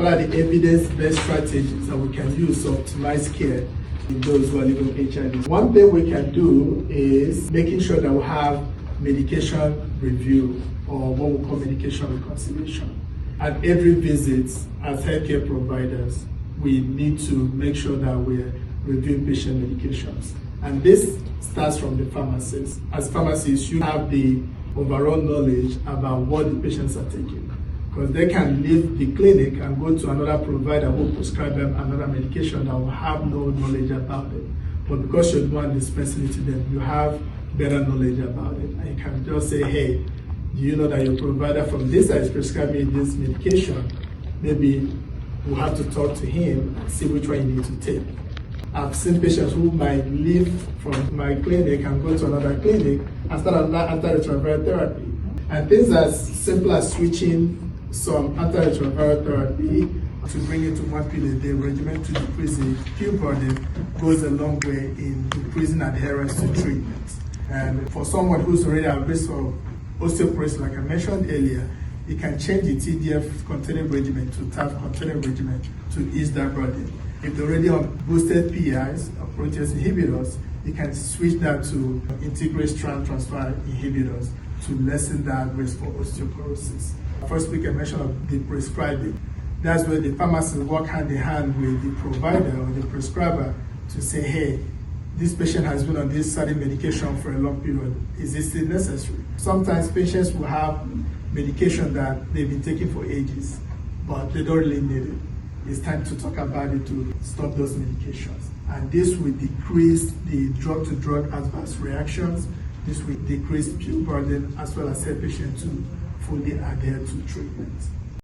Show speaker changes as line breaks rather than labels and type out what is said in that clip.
what are the evidence-based strategies that we can use to optimize care in those who are living with HIV. One thing we can do is making sure that we have medication review, or what we call medication reconciliation. At every visit, as healthcare providers, we need to make sure that we're reviewing patient medications. And this starts from the pharmacist. As pharmacists, you have the overall knowledge about what the patients are taking, because they can leave the clinic and go to another provider who will prescribe them another medication that will have no knowledge about it. But because you're the one dispensing it to them, you have better knowledge about it. And you can just say, hey, do you know that your provider from this side is prescribing this medication? Maybe we'll have to talk to him and see which one you need to take. I've seen patients who might leave from my clinic and go to another clinic and start antiretroviral therapy. And things as simple as switching some antiretroviral therapy to bring it to 1 pill a day regimen to decrease the pill burden goes a long way in increasing adherence to treatment. And for someone who's already at risk of osteoporosis, like I mentioned earlier, you can change the TDF-containing regimen to TAF-containing regimen to ease that burden. If they're already on boosted PIs or protease inhibitors, you can switch that to integrase strand transfer inhibitors to lessen that risk for osteoporosis. First week I mentioned of the prescribing. That's where the pharmacists work hand in hand with the provider or the prescriber to say, hey, this patient has been on this certain medication for a long period. Is this still necessary? Sometimes patients will have medication that they've been taking for ages, but they don't really need it. It's time to talk about it to stop those medications. And this will decrease the drug-to-drug adverse reactions. This will decrease pill burden as well as help patients to fully adhere to treatment.